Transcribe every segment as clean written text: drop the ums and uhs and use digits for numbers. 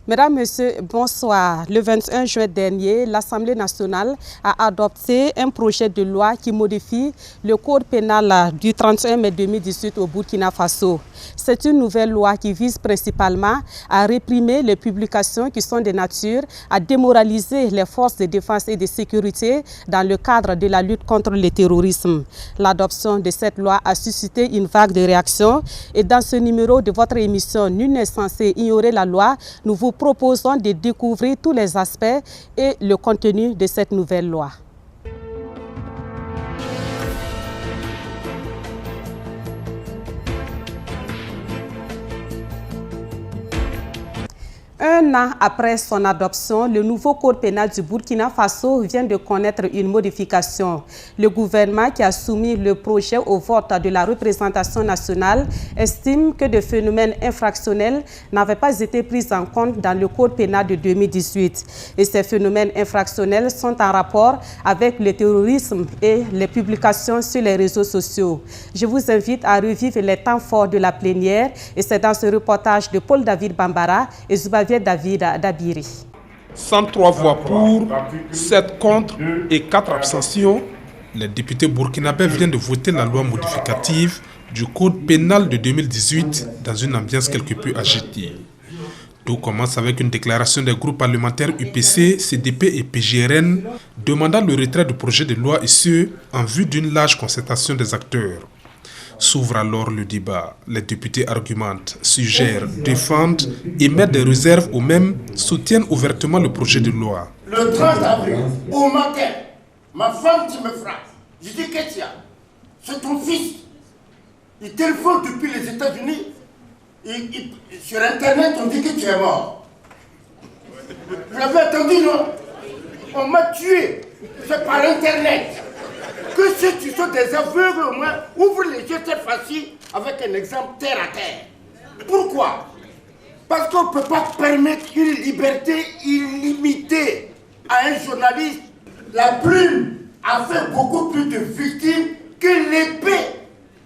Mesdames, Messieurs, bonsoir. Le 21 juin dernier, l'Assemblée nationale a adopté un projet de loi qui modifie le code pénal du 31 mai 2018 au Burkina Faso. C'est une nouvelle loi qui vise principalement à réprimer les publications qui sont de nature à démoraliser les forces de défense et de sécurité dans le cadre de la lutte contre le terrorisme. L'adoption de cette loi a suscité une vague de réactions et dans ce numéro de votre émission Nul n'est censé ignorer la loi, nous vous proposons de découvrir tous les aspects et le contenu de cette nouvelle loi. Un an après son adoption, le nouveau code pénal du Burkina Faso vient de connaître une modification. Le gouvernement qui a soumis le projet au vote de la représentation nationale estime que des phénomènes infractionnels n'avaient pas été pris en compte dans le code pénal de 2018. Et ces phénomènes infractionnels sont en rapport avec le terrorisme et les publications sur les réseaux sociaux. Je vous invite à revivre les temps forts de la plénière et c'est dans ce reportage de Paul David Bambara et Zubavier David Dabiri. 103 voix pour, 7 contre et 4 abstentions. Les députés burkinabés viennent de voter la loi modificative du code pénal de 2018 dans une ambiance quelque peu agitée. Tout commence avec une déclaration des groupes parlementaires UPC, CDP et PGRN demandant le retrait du projet de loi et ce, en vue d'une large concertation des acteurs. S'ouvre alors le débat. Les députés argumentent, suggèrent, défendent et mettent des réserves ou même soutiennent ouvertement le projet de loi. Le 30 avril, au matin, ma femme qui me frappe. Je dis, Ketia, c'est ton fils. Il téléphone depuis les États-Unis. Sur Internet, on dit que tu es mort. Vous l'avez entendu, non? On m'a tué. C'est par Internet. Que ceux qui sont des aveugles au moins ouvrent les yeux cette fois-ci avec un exemple terre à terre. Pourquoi? Parce qu'on ne peut pas permettre une liberté illimitée à un journaliste. La plume a fait beaucoup plus de victimes que l'épée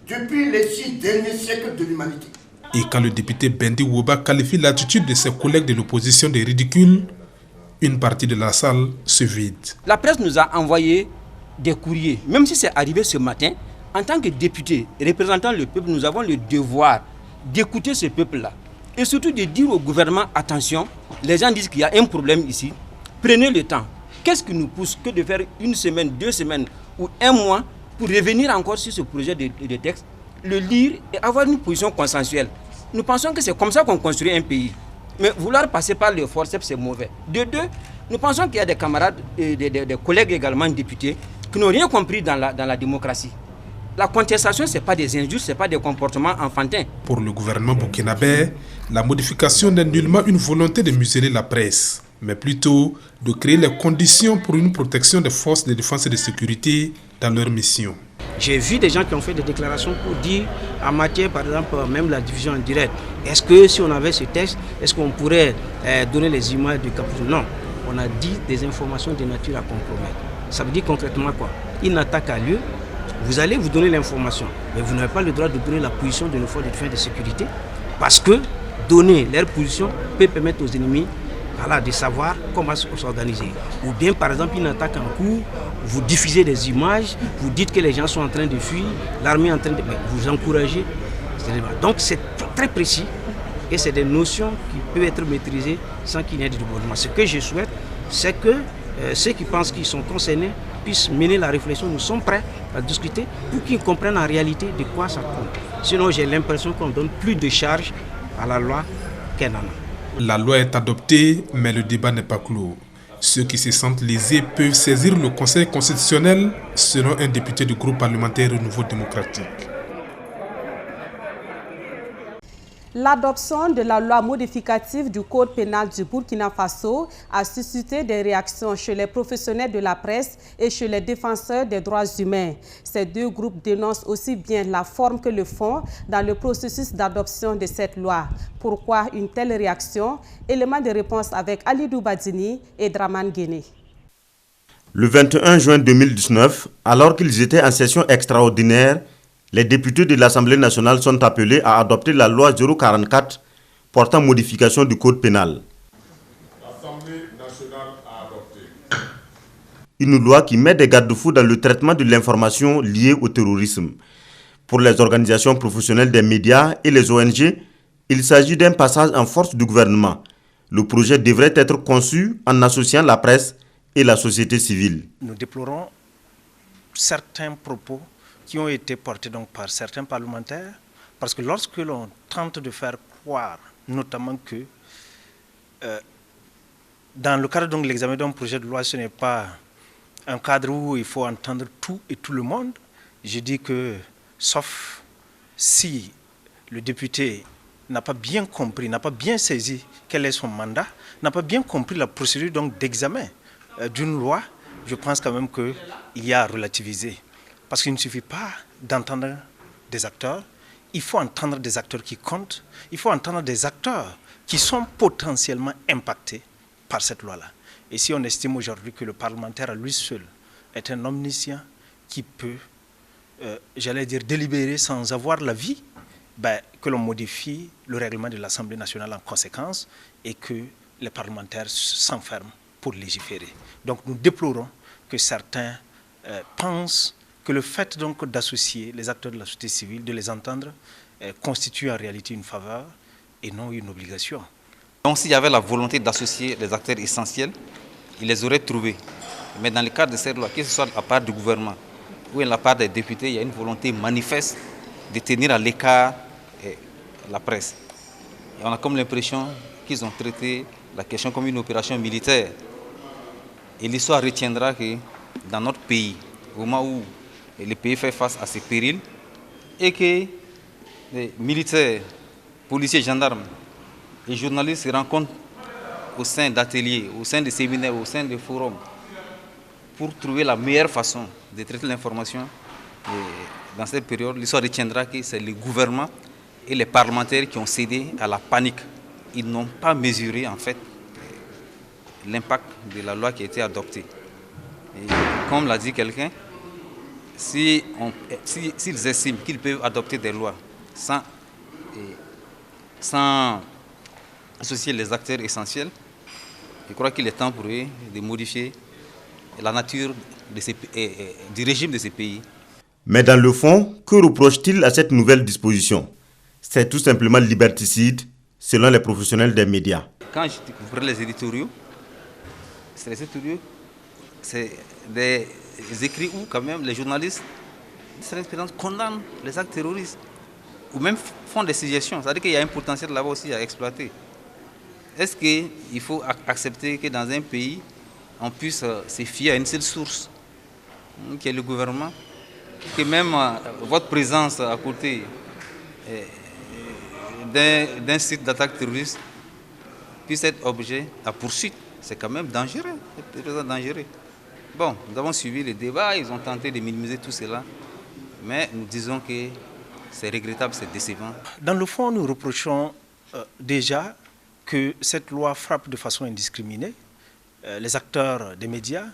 depuis les 6 derniers siècles de l'humanité. Et quand le député Bendi Woba qualifie l'attitude de ses collègues de l'opposition de ridicule, une partie de la salle se vide. La presse nous a envoyé des courriers, même si c'est arrivé ce matin, en tant que député représentant le peuple, nous avons le devoir d'écouter ce peuple-là et surtout de dire au gouvernement, attention, les gens disent qu'il y a un problème ici, prenez le temps. Qu'est-ce qui nous pousse que de faire une semaine, 2 semaines ou 1 mois pour revenir encore sur ce projet de texte, le lire et avoir une position consensuelle. Nous pensons que c'est comme ça qu'on construit un pays. Mais vouloir passer par le forceps, c'est mauvais. De deux, nous pensons qu'il y a des camarades et des collègues également députés qui n'ont rien compris dans la démocratie. La contestation, ce n'est pas des injustes, ce n'est pas des comportements enfantins. Pour le gouvernement burkinabé, la modification n'est nullement une volonté de museler la presse, mais plutôt de créer les conditions pour une protection des forces de défense et de sécurité dans leur mission. J'ai vu des gens qui ont fait des déclarations pour dire, en matière par exemple, même la diffusion en direct, est-ce que si on avait ce texte, est-ce qu'on pourrait donner les images du capitaine? Non, on a dit des informations de nature à compromettre. Ça veut dire concrètement quoi? Une attaque a lieu, vous allez vous donner l'information, mais vous n'avez pas le droit de donner la position de nos forces de défense et de sécurité, parce que donner leur position peut permettre aux ennemis de savoir comment s'organiser. Ou bien par exemple une attaque en cours, vous diffusez des images, vous dites que les gens sont en train de fuir, l'armée est en train de... vous encouragez. Donc c'est très précis et c'est des notions qui peuvent être maîtrisées sans qu'il y ait de débordement. Ce que je souhaite, c'est que ceux qui pensent qu'ils sont concernés puissent mener la réflexion. Nous sommes prêts à discuter pour qu'ils comprennent en réalité de quoi ça compte. Sinon j'ai l'impression qu'on donne plus de charge à la loi qu'elle en a. La loi est adoptée, mais le débat n'est pas clos. Ceux qui se sentent lésés peuvent saisir le Conseil constitutionnel, selon un député du groupe parlementaire Renouveau démocratique. L'adoption de la loi modificative du code pénal du Burkina Faso a suscité des réactions chez les professionnels de la presse et chez les défenseurs des droits humains. Ces deux groupes dénoncent aussi bien la forme que le fond dans le processus d'adoption de cette loi. Pourquoi une telle réaction? Élément de réponse avec Alidou Badini et Draman Guéné. Le 21 juin 2019, alors qu'ils étaient en session extraordinaire, les députés de l'Assemblée nationale sont appelés à adopter la loi 044 portant modification du code pénal. Une loi qui met des garde-fous dans le traitement de l'information liée au terrorisme. Pour les organisations professionnelles des médias et les ONG, il s'agit d'un passage en force du gouvernement. Le projet devrait être conçu en associant la presse et la société civile. Nous déplorons certains propos qui ont été portés donc par certains parlementaires, parce que lorsque l'on tente de faire croire, notamment que dans le cadre de l'examen d'un projet de loi, ce n'est pas un cadre où il faut entendre tout et tout le monde, je dis que, sauf si le député n'a pas bien compris, n'a pas bien saisi quel est son mandat, n'a pas bien compris la procédure d'examen d'une loi, je pense quand même qu'il y a à relativiser. Parce qu'il ne suffit pas d'entendre des acteurs, il faut entendre des acteurs qui comptent, il faut entendre des acteurs qui sont potentiellement impactés par cette loi-là. Et si on estime aujourd'hui que le parlementaire à lui seul est un omniscient qui peut, j'allais dire, délibérer sans avoir l'avis, que l'on modifie le règlement de l'Assemblée nationale en conséquence et que les parlementaires s'enferment pour légiférer. Donc nous déplorons que certains pensent que le fait donc d'associer les acteurs de la société civile, de les entendre, constitue en réalité une faveur et non une obligation. Donc s'il y avait la volonté d'associer les acteurs essentiels, ils les auraient trouvés. Mais dans le cadre de cette loi, que ce soit de la part du gouvernement ou de la part des députés, il y a une volonté manifeste de tenir à l'écart la presse. Et on a comme l'impression qu'ils ont traité la question comme une opération militaire. Et l'histoire retiendra que dans notre pays, au moment où le pays fait face à ces périls, et que les militaires, policiers, gendarmes et journalistes se rencontrent au sein d'ateliers, au sein de séminaires, au sein de forums, pour trouver la meilleure façon de traiter l'information. Dans cette période, l'histoire retiendra que c'est le gouvernement et les parlementaires qui ont cédé à la panique. Ils n'ont pas mesuré en fait l'impact de la loi qui a été adoptée. Et comme l'a dit quelqu'un, s'ils estiment qu'ils peuvent adopter des lois sans associer les acteurs essentiels, je crois qu'il est temps pour eux de modifier la nature du régime de ces pays. Mais dans le fond, que reproche-t-il à cette nouvelle disposition? C'est tout simplement liberticide, selon les professionnels des médias. Quand je découvrais les éditoriaux, c'est des écrits où quand même les journalistes condamnent les actes terroristes ou même font des suggestions. C'est-à-dire qu'il y a un potentiel là-bas aussi à exploiter. Est-ce qu'il faut accepter que dans un pays, on puisse se fier à une seule source, qui est le gouvernement, que même votre présence à côté d'un site d'attaque terroriste puisse être objet à poursuite? C'est quand même dangereux, c'est très dangereux. Bon, nous avons suivi les débats, ils ont tenté de minimiser tout cela, mais nous disons que c'est regrettable, c'est décevant. Dans le fond, nous reprochons déjà que cette loi frappe de façon indiscriminée les acteurs des médias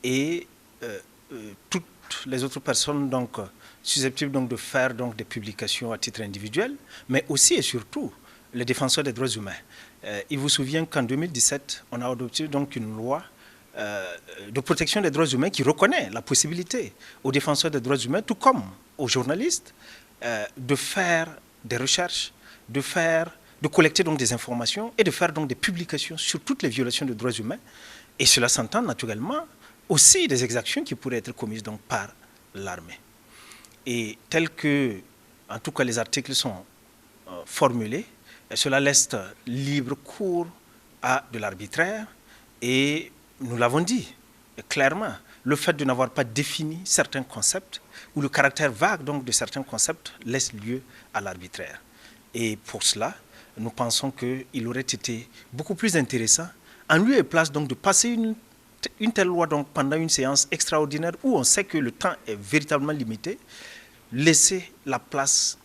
et toutes les autres personnes donc, susceptibles donc, de faire donc, des publications à titre individuel, mais aussi et surtout les défenseurs des droits humains. Il vous souvient qu'en 2017, on a adopté donc, une loi de protection des droits humains qui reconnaît la possibilité aux défenseurs des droits humains, tout comme aux journalistes, de faire des recherches, de collecter donc des informations et de faire donc des publications sur toutes les violations des droits humains. Et cela s'entend naturellement aussi des exactions qui pourraient être commises donc par l'armée. Et tel que, en tout cas, les articles sont formulés, cela laisse libre cours à de l'arbitraire. Et nous l'avons dit clairement, le fait de n'avoir pas défini certains concepts ou le caractère vague donc, de certains concepts laisse lieu à l'arbitraire. Et pour cela, nous pensons qu'il aurait été beaucoup plus intéressant, en lieu et place donc, de passer une telle loi donc, pendant une séance extraordinaire où on sait que le temps est véritablement limité, laisser la place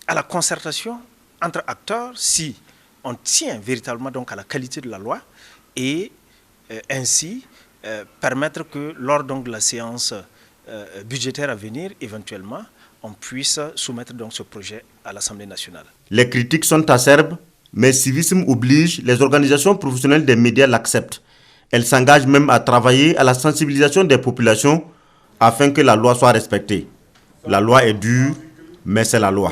à la concertation entre acteurs si on tient véritablement donc, à la qualité de la loi et ainsi permettre que lors donc, de la séance budgétaire à venir, éventuellement, on puisse soumettre donc, ce projet à l'Assemblée nationale. Les critiques sont acerbes, mais civisme oblige, les organisations professionnelles des médias l'acceptent. Elle s'engage même à travailler à la sensibilisation des populations afin que la loi soit respectée. La loi est dure, mais c'est la loi.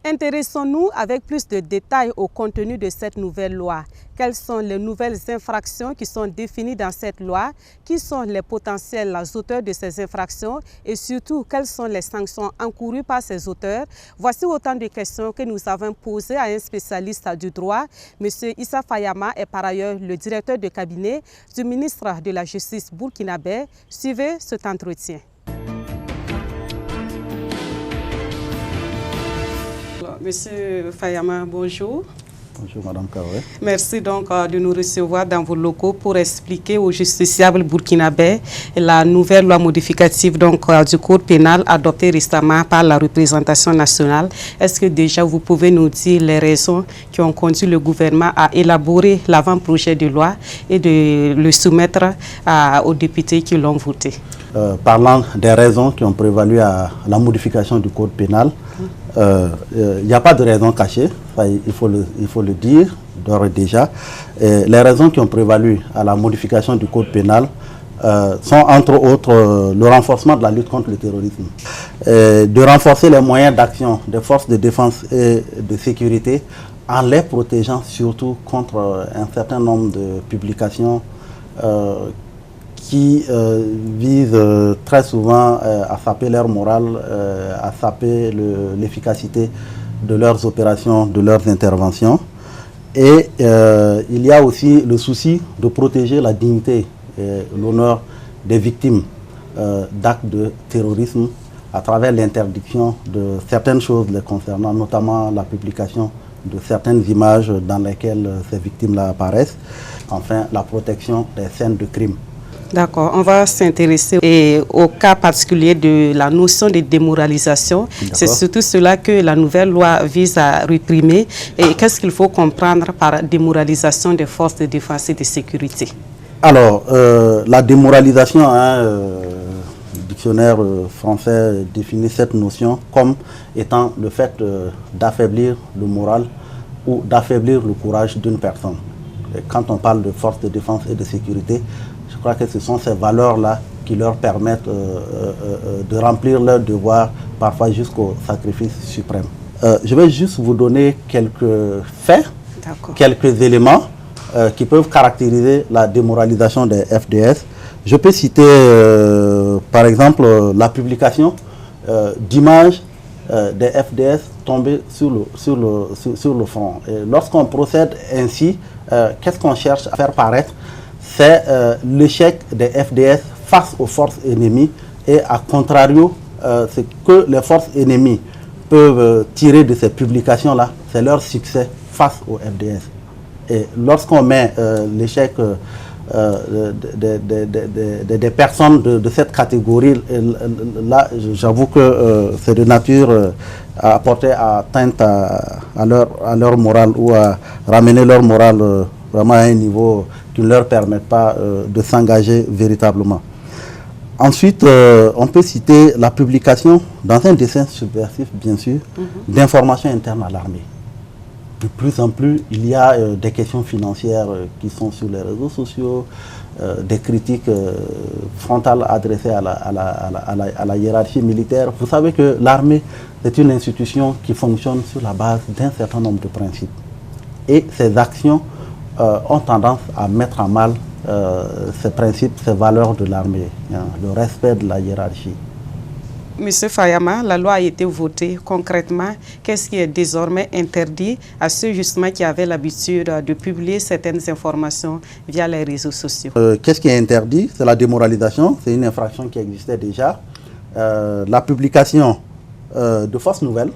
Intéressons-nous avec plus de détails au contenu de cette nouvelle loi. Quelles sont les nouvelles infractions qui sont définies dans cette loi? Qui sont les potentiels auteurs de ces infractions? Et surtout, quelles sont les sanctions encourues par ces auteurs? Voici autant de questions que nous avons posées à un spécialiste du droit. M. Issa Fayama est par ailleurs le directeur de cabinet du ministre de la Justice burkinabé. Suivez cet entretien. Monsieur Fayama, bonjour. Bonjour Madame Kaoué. Merci donc de nous recevoir dans vos locaux pour expliquer aux justiciables burkinabés la nouvelle loi modificative donc, du code pénal adoptée récemment par la représentation nationale. Est-ce que déjà vous pouvez nous dire les raisons qui ont conduit le gouvernement à élaborer l'avant-projet de loi et de le soumettre aux députés qui l'ont voté? Parlant des raisons qui ont prévalu à la modification du code pénal, il n'y a pas de raison cachée, il faut le dire d'ores et déjà. Les raisons qui ont prévalu à la modification du code pénal sont entre autres le renforcement de la lutte contre le terrorisme, de renforcer les moyens d'action des forces de défense et de sécurité en les protégeant surtout contre un certain nombre de publications qui visent très souvent à saper leur morale, à saper l'efficacité de leurs opérations, de leurs interventions. Et il y a aussi le souci de protéger la dignité et l'honneur des victimes d'actes de terrorisme à travers l'interdiction de certaines choses les concernant, notamment la publication de certaines images dans lesquelles ces victimes-là apparaissent. Enfin, la protection des scènes de crime. D'accord, on va s'intéresser au cas particulier de la notion de démoralisation. C'est surtout cela que la nouvelle loi vise à réprimer. Et qu'est-ce qu'il faut comprendre par démoralisation des forces de défense et de sécurité? Alors, la démoralisation, le dictionnaire français définit cette notion comme étant le fait d'affaiblir le moral ou d'affaiblir le courage d'une personne. Et quand on parle de forces de défense et de sécurité, je crois que ce sont ces valeurs-là qui leur permettent de remplir leurs devoirs, parfois jusqu'au sacrifice suprême. Je vais juste vous donner quelques faits, quelques éléments qui peuvent caractériser la démoralisation des FDS. Je peux citer par exemple la publication d'images des FDS tombées sur le front. Lorsqu'on procède ainsi, qu'est-ce qu'on cherche à faire paraître? C'est l'échec des FDS face aux forces ennemies et à contrario, ce que les forces ennemies peuvent tirer de ces publications-là, c'est leur succès face aux FDS. Et lorsqu'on met l'échec des personnes de cette catégorie, là, j'avoue que c'est de nature à porter atteinte à leur morale ou à ramener leur morale vraiment à un niveau qui ne leur permet pas de s'engager véritablement. Ensuite, on peut citer la publication, dans un dessin subversif bien sûr, d'informations internes à l'armée. De plus en plus, il y a des questions financières qui sont sur les réseaux sociaux, des critiques frontales adressées à la hiérarchie militaire. Vous savez que l'armée est une institution qui fonctionne sur la base d'un certain nombre de principes. Et ces actions ont tendance à mettre à mal ces principes, ces valeurs de l'armée, le respect de la hiérarchie. Monsieur Fayama, la loi a été votée concrètement. Qu'est-ce qui est désormais interdit à ceux justement qui avaient l'habitude de publier certaines informations via les réseaux sociaux? Qu'est-ce qui est interdit? C'est la démoralisation, c'est une infraction qui existait déjà. La publication de fausses nouvelles.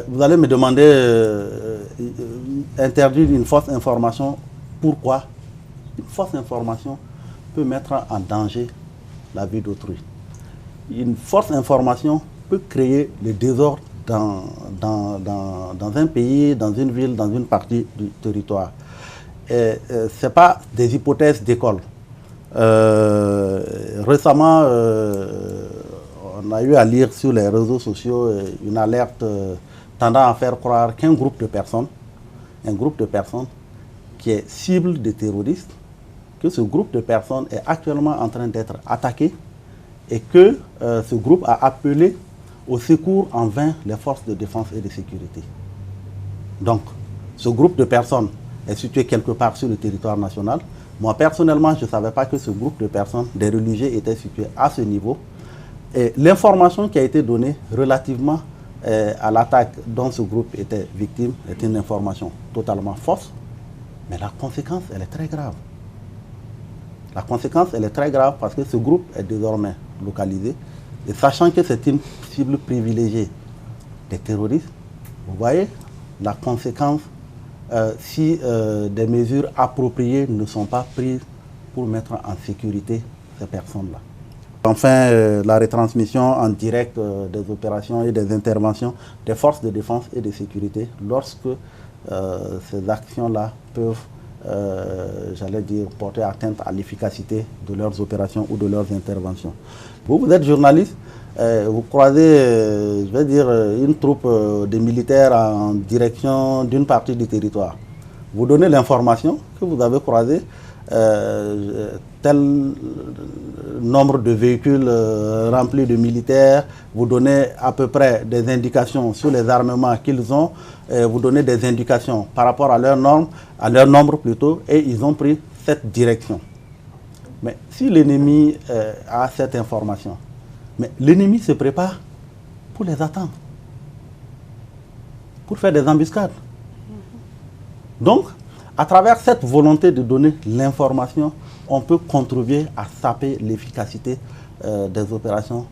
Vous allez me demander interdire une fausse information. Pourquoi? Une fausse information peut mettre en danger la vie d'autrui. Une fausse information peut créer le désordre dans un pays, dans une ville, dans une partie du territoire. Ce n'est pas des hypothèses d'école. Récemment, on a eu à lire sur les réseaux sociaux une alerte tendant à faire croire qu'un groupe de personnes qui est cible de terroristes, que ce groupe de personnes est actuellement en train d'être attaqué et que ce groupe a appelé au secours en vain les forces de défense et de sécurité. Donc, ce groupe de personnes est situé quelque part sur le territoire national. Moi, personnellement, je ne savais pas que ce groupe de personnes, des religieux, était situé à ce niveau. Et l'information qui a été donnée relativement à l'attaque dont ce groupe était victime est une information totalement fausse. Mais la conséquence, elle est très grave. La conséquence, elle est très grave parce que ce groupe est désormais localisé. Et sachant que c'est une cible privilégiée des terroristes, vous voyez la conséquence si des mesures appropriées ne sont pas prises pour mettre en sécurité ces personnes-là. Enfin, la retransmission en direct des opérations et des interventions des forces de défense et de sécurité lorsque ces actions-là peuvent, j'allais dire, porter atteinte à l'efficacité de leurs opérations ou de leurs interventions. Vous êtes journaliste, vous croisez, je vais dire, une troupe de militaires en direction d'une partie du territoire. Vous donnez l'information que vous avez croisé tel nombre de véhicules remplis de militaires, vous donnez à peu près des indications sur les armements qu'ils ont, vous donnez des indications par rapport à leur nombre plutôt, et ils ont pris cette direction. Mais si l'ennemi a cette information, mais l'ennemi se prépare pour les attendre, pour faire des embuscades. Donc, à travers cette volonté de donner l'information, on peut contribuer à saper l'efficacité des opérations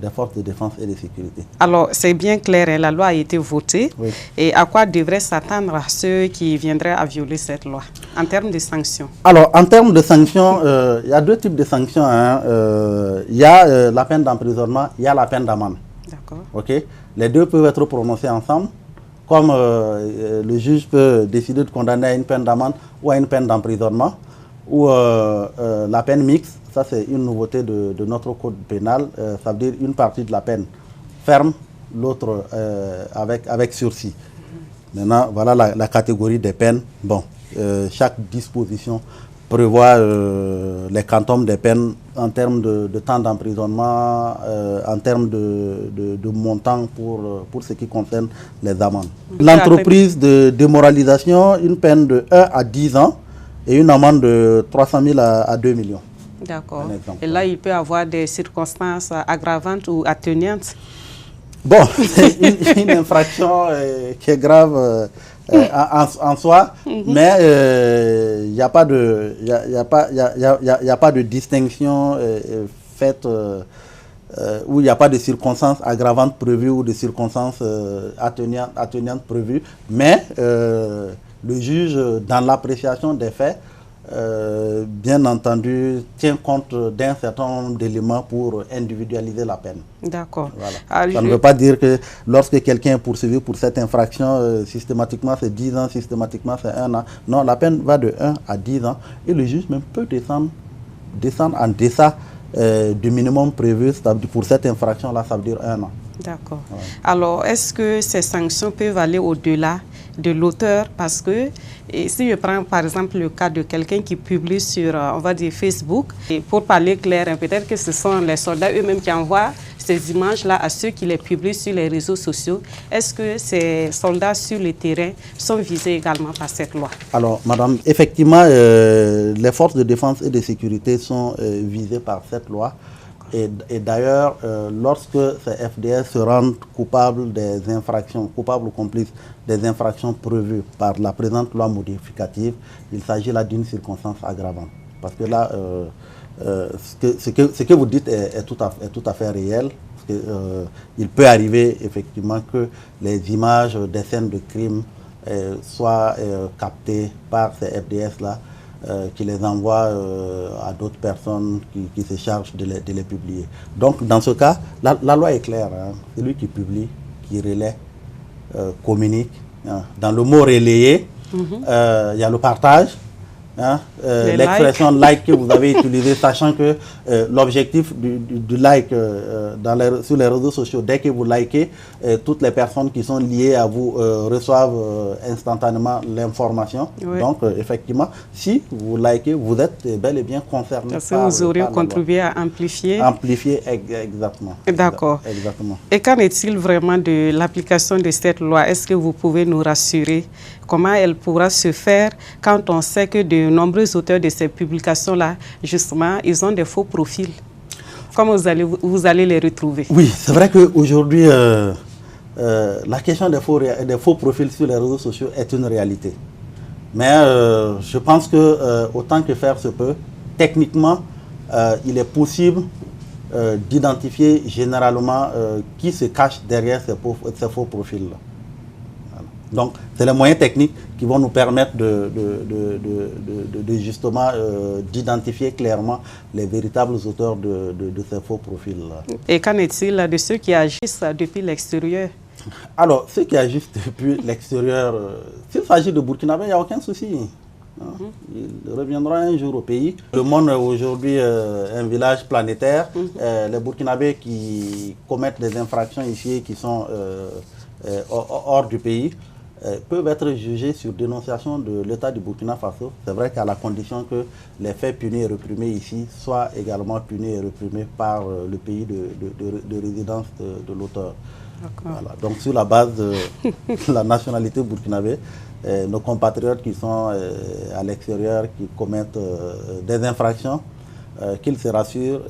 des forces de défense et de sécurité. Alors, c'est bien clair, hein, la loi a été votée. Oui. Et à quoi devraient s'attendre ceux qui viendraient à violer cette loi, en termes de sanctions? Alors, en termes de sanctions, il y a deux types de sanctions. Il y a la peine d'emprisonnement, il y a la peine d'amende. D'accord. Okay? Les deux peuvent être prononcés ensemble, comme le juge peut décider de condamner à une peine d'amende ou à une peine d'emprisonnement, ou la peine mixte. Ça, c'est une nouveauté de notre code pénal. Ça veut dire une partie de la peine ferme, l'autre avec sursis. Maintenant, voilà la catégorie des peines. Bon, chaque disposition prévoit les quantums des peines en termes de temps d'emprisonnement, en termes de montant pour ce qui concerne les amendes. L'entreprise de démoralisation, une peine de 1 à 10 ans et une amende de 300 000 à 2 millions. D'accord. Et là, il peut y avoir des circonstances aggravantes ou atténuantes? Bon, c'est une infraction qui est grave en soi, mais il n'y a pas de distinction faite où il n'y a pas de circonstances aggravantes prévues ou de circonstances atténuantes prévues, mais le juge, dans l'appréciation des faits, bien entendu, tient compte d'un certain nombre d'éléments pour individualiser la peine. D'accord. Voilà. Ça ne veut pas dire que lorsque quelqu'un est poursuivi pour cette infraction, systématiquement c'est 10 ans, systématiquement c'est 1 an. Non, la peine va de 1 à 10 ans et le juge même peut descendre en deçà du minimum prévu pour cette infraction-là, ça veut dire 1 an. D'accord. Ouais. Alors, est-ce que ces sanctions peuvent aller au-delà de l'auteur? Parce que si je prends par exemple le cas de quelqu'un qui publie sur, on va dire, Facebook, et pour parler clair, peut-être que ce sont les soldats eux-mêmes qui envoient ces images-là à ceux qui les publient sur les réseaux sociaux. Est-ce que ces soldats sur le terrain sont visés également par cette loi? Alors, madame, effectivement, les forces de défense et de sécurité sont visées par cette loi. Et d'ailleurs, lorsque ces FDS se rendent coupables des infractions, coupables ou complices des infractions prévues par la présente loi modificative, il s'agit là d'une circonstance aggravante. Parce que là, ce que vous dites est tout à fait réel. Il peut arriver effectivement que les images des scènes de crime soient captées par ces FDS-là, qui les envoie à d'autres personnes qui se chargent de les publier. Donc, dans ce cas, la loi est claire. Hein. C'est lui qui publie, qui relaie, communique. Hein. Dans le mot relayer, il y a le partage, hein, l'expression like que vous avez utilisée, sachant que l'objectif du like sur les réseaux sociaux, dès que vous likez, toutes les personnes qui sont liées à vous reçoivent instantanément l'information. Oui. Donc, effectivement, si vous likez, vous êtes bel et bien concerné. Parce que vous auriez contribué à amplifier. Amplifier, exactement. D'accord. Exactement. Et qu'en est-il vraiment de l'application de cette loi? Est-ce que vous pouvez nous rassurer? Comment elle pourra se faire quand on sait que de nombreux auteurs de ces publications-là, justement, ils ont des faux profils? Comment vous allez les retrouver? Oui, c'est vrai qu'aujourd'hui, la question des faux profils sur les réseaux sociaux est une réalité. Mais je pense que autant que faire se peut, techniquement, il est possible d'identifier généralement qui se cache derrière ces faux profils-là. Donc, c'est les moyens techniques qui vont nous permettre justement d'identifier clairement les véritables auteurs de ces faux profils-là. Et qu'en est-il de ceux qui agissent depuis l'extérieur? Alors, ceux qui agissent depuis l'extérieur, s'il s'agit de Burkinabé, il n'y a aucun souci. Il reviendra un jour au pays. Le monde est aujourd'hui un village planétaire. Les Burkinabés qui commettent des infractions ici et qui sont hors du pays peuvent être jugés sur dénonciation de l'État du Burkina Faso. C'est vrai qu'à la condition que les faits punis et reprimés ici soient également punis et reprimés par le pays de résidence de l'auteur. Voilà. Donc sur la base de la nationalité burkinabé, nos compatriotes qui sont à l'extérieur, qui commettent des infractions, qu'ils se rassurent,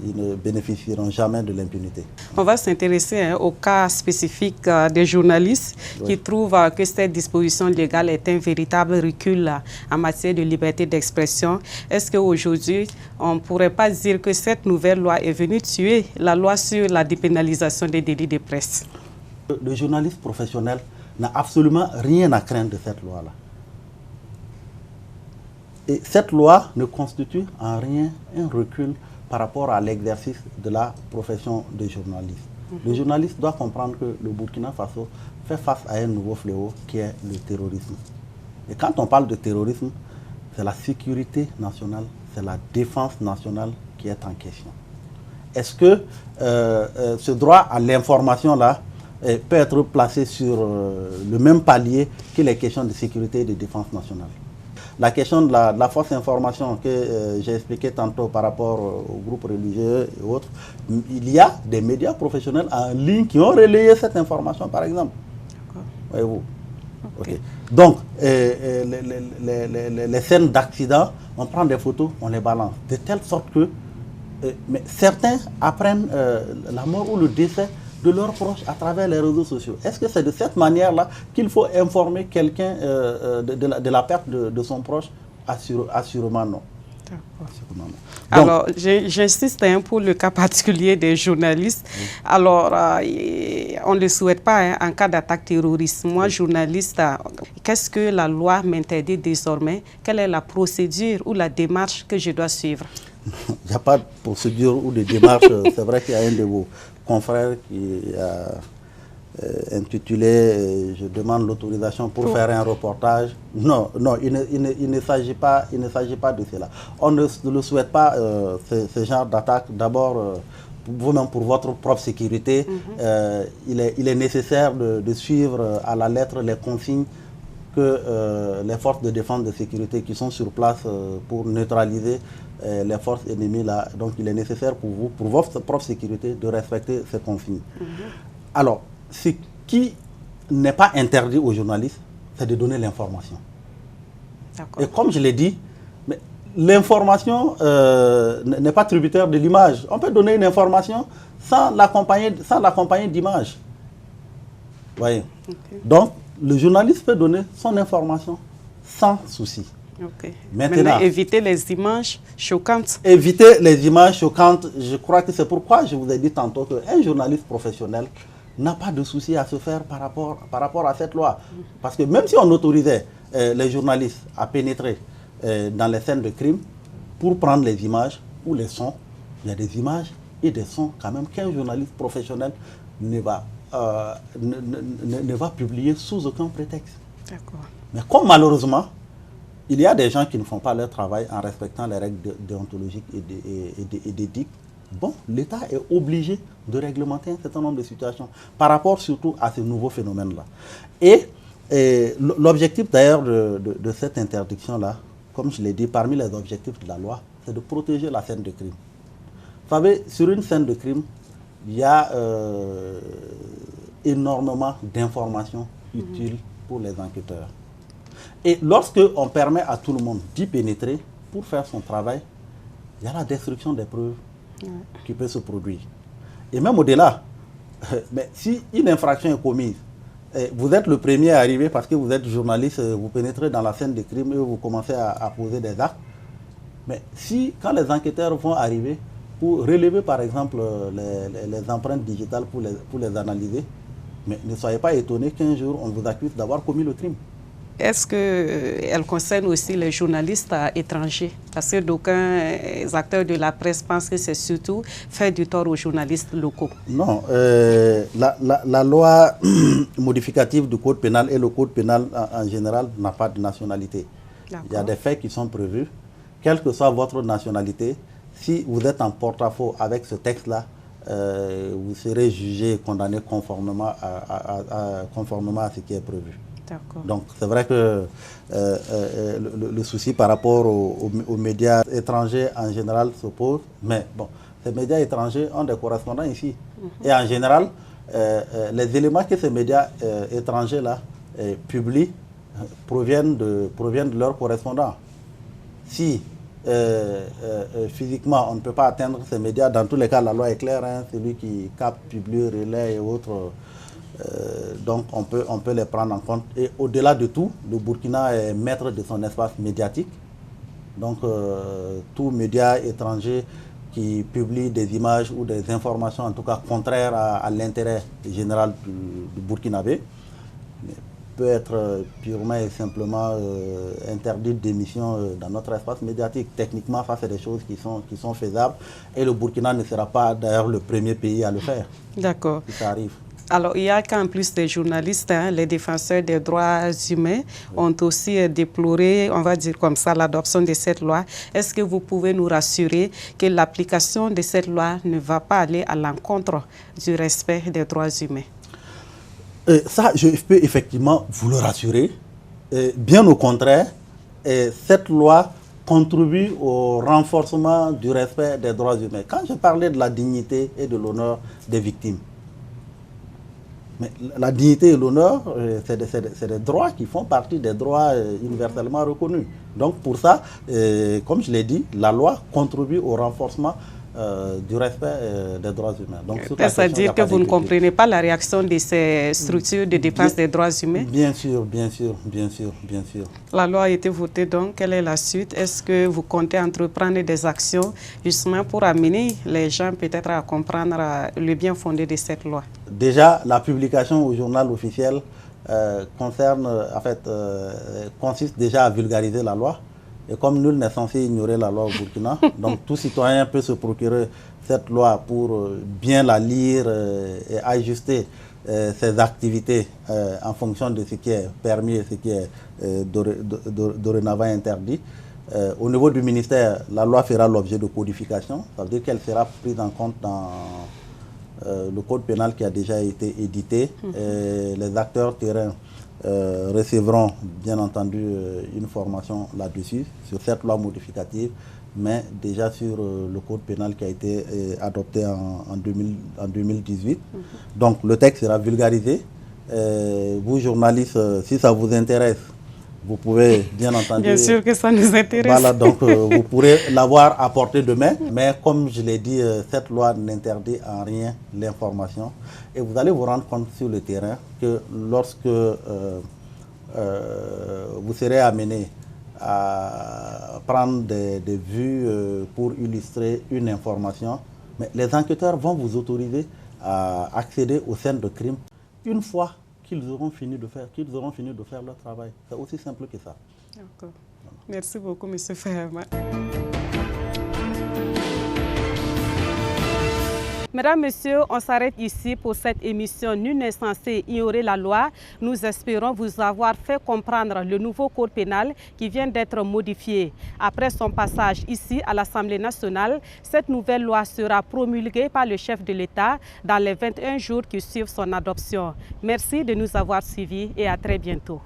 ils ne bénéficieront jamais de l'impunité. On va s'intéresser au cas spécifique des journalistes qui trouvent que cette disposition légale est un véritable recul en matière de liberté d'expression. Est-ce qu'aujourd'hui, on ne pourrait pas dire que cette nouvelle loi est venue tuer la loi sur la dépénalisation des délits de presse? Le journaliste professionnel n'a absolument rien à craindre de cette loi-là. Et cette loi ne constitue en rien un recul par rapport à l'exercice de la profession de journaliste. Le journaliste doit comprendre que le Burkina Faso fait face à un nouveau fléau qui est le terrorisme. Et quand on parle de terrorisme, c'est la sécurité nationale, c'est la défense nationale qui est en question. Est-ce que ce droit à l'information-là peut être placé sur le même palier que les questions de sécurité et de défense nationale? La question de la fausse information que j'ai expliqué tantôt par rapport aux groupes religieux et autres, il y a des médias professionnels en ligne qui ont relayé cette information, par exemple. Voyez-vous. Okay. Donc, les scènes d'accident, on prend des photos, on les balance, de telle sorte que mais certains apprennent la mort ou le décès de leurs proches à travers les réseaux sociaux. Est-ce que c'est de cette manière-là qu'il faut informer quelqu'un de la perte de son proche? Assurément non. Assurément non. Alors, j'insiste pour le cas particulier des journalistes. Oui. Alors, on ne le souhaite pas en cas d'attaque terroriste. Moi, journaliste, qu'est-ce que la loi m'interdit désormais? Quelle est la procédure ou la démarche que je dois suivre? Il n'y a pas de procédure ou de démarche. C'est vrai qu'il y a un de vos confrères qui a intitulé « Je demande l'autorisation pour faire un reportage ». Non, il ne s'agit pas de cela. On ne le souhaite pas, ce genre d'attaque. D'abord, vous-même pour votre propre sécurité, il est nécessaire de suivre à la lettre les consignes que les forces de défense de sécurité qui sont sur place pour neutraliser les forces ennemies là. Donc il est nécessaire pour vous, pour votre propre sécurité, de respecter ces consignes. Alors, ce qui n'est pas interdit aux journalistes, c'est de donner l'information. Et comme je l'ai dit, l'information n'est pas tributaire de l'image. On peut donner une information sans l'accompagner d'images. Voyez. Donc, le journaliste peut donner son information sans souci. Maintenant, éviter les images choquantes. Éviter les images choquantes, je crois que c'est pourquoi je vous ai dit tantôt qu'un journaliste professionnel n'a pas de souci à se faire par rapport à cette loi. Parce que même si on autorisait les journalistes à pénétrer dans les scènes de crime pour prendre les images ou les sons, il y a des images et des sons quand même qu'un journaliste professionnel ne va publier sous aucun prétexte. Mais comme malheureusement, il y a des gens qui ne font pas leur travail en respectant les règles déontologiques et d'éthique. Bon, l'État est obligé de réglementer un certain nombre de situations par rapport surtout à ce nouveau phénomène-là. Et l'objectif d'ailleurs de cette interdiction-là, comme je l'ai dit, parmi les objectifs de la loi, c'est de protéger la scène de crime. Vous savez, sur une scène de crime, il y a énormément d'informations utiles pour les enquêteurs. Et lorsque on permet à tout le monde d'y pénétrer pour faire son travail, il y a la destruction des preuves qui peut se produire. Et même au-delà, mais si une infraction est commise, vous êtes le premier à arriver parce que vous êtes journaliste, vous pénétrez dans la scène de crime et vous commencez à poser des actes. Mais si, quand les enquêteurs vont arriver pour relever par exemple les empreintes digitales pour les analyser, mais ne soyez pas étonnés qu'un jour on vous accuse d'avoir commis le crime. Est-ce qu'elle concerne aussi les journalistes étrangers? Parce que d'aucuns acteurs de la presse pensent que c'est surtout faire du tort aux journalistes locaux. Non, la loi modificative du code pénal et le code pénal en général n'a pas de nationalité. Il y a des faits qui sont prévus. Quelle que soit votre nationalité, si vous êtes en porte-à-faux avec ce texte-là, vous serez jugé et condamné conformément à ce qui est prévu. Donc c'est vrai que le souci par rapport aux médias étrangers en général se pose, mais bon, ces médias étrangers ont des correspondants ici. Et en général, les éléments que ces médias étrangers-là publient proviennent de leurs correspondants. Si physiquement on ne peut pas atteindre ces médias, dans tous les cas la loi est claire, hein, celui qui capte, publie, relaie et autres. Donc on peut les prendre en compte. Et au-delà de tout, le Burkina est maître de son espace médiatique. Donc tout média étranger qui publie des images ou des informations en tout cas contraires à l'intérêt général du Burkinabé peut être purement et simplement interdit d'émission dans notre espace médiatique. Techniquement, ça c'est des choses qui sont faisables et le Burkina ne sera pas d'ailleurs le premier pays à le faire. D'accord. Si ça arrive. Alors, il y a qu'en plus des journalistes, hein, les défenseurs des droits humains ont aussi déploré, on va dire comme ça, l'adoption de cette loi. Est-ce que vous pouvez nous rassurer que l'application de cette loi ne va pas aller à l'encontre du respect des droits humains? Ça, je peux effectivement vous le rassurer. Bien au contraire, cette loi contribue au renforcement du respect des droits humains. Quand je parlais de la dignité et de l'honneur des victimes, mais la dignité et l'honneur, c'est des droits qui font partie des droits universellement reconnus. Donc pour ça, comme je l'ai dit, la loi contribue au renforcement du respect des droits humains. C'est-à-dire que vous ne comprenez pas la réaction de ces structures de défense des droits humains? Bien sûr, bien sûr, bien sûr, bien sûr. La loi a été votée, donc quelle est la suite? Est-ce que vous comptez entreprendre des actions justement pour amener les gens peut-être à comprendre le bien fondé de cette loi? Déjà, la publication au journal officiel consiste déjà à vulgariser la loi. Et comme nul n'est censé ignorer la loi au Burkina, donc tout citoyen peut se procurer cette loi pour bien la lire et ajuster ses activités en fonction de ce qui est permis et ce qui est dorénavant interdit. Au niveau du ministère, la loi fera l'objet de codification, ça veut dire qu'elle sera prise en compte dans le code pénal qui a déjà été édité. Les acteurs terrains recevront bien entendu une formation là-dessus, sur cette loi modificative, mais déjà sur le code pénal qui a été adopté en 2018. Donc le texte sera vulgarisé. Vous journalistes, si ça vous intéresse, vous pouvez bien entendu... Bien sûr que ça nous intéresse. Voilà, donc vous pourrez l'avoir à portée de main, mais comme je l'ai dit, cette loi n'interdit en rien l'information. Et vous allez vous rendre compte sur le terrain que lorsque vous serez amené à prendre des vues pour illustrer une information, mais les enquêteurs vont vous autoriser à accéder aux scènes de crime une fois qu'ils auront fini de faire leur travail. C'est aussi simple que ça. D'accord. Merci beaucoup, M. Fahama. Mesdames, Messieurs, on s'arrête ici pour cette émission. Nul n'est censé ignorer la loi. Nous espérons vous avoir fait comprendre le nouveau code pénal qui vient d'être modifié. Après son passage ici à l'Assemblée nationale, cette nouvelle loi sera promulguée par le chef de l'État dans les 21 jours qui suivent son adoption. Merci de nous avoir suivis et à très bientôt.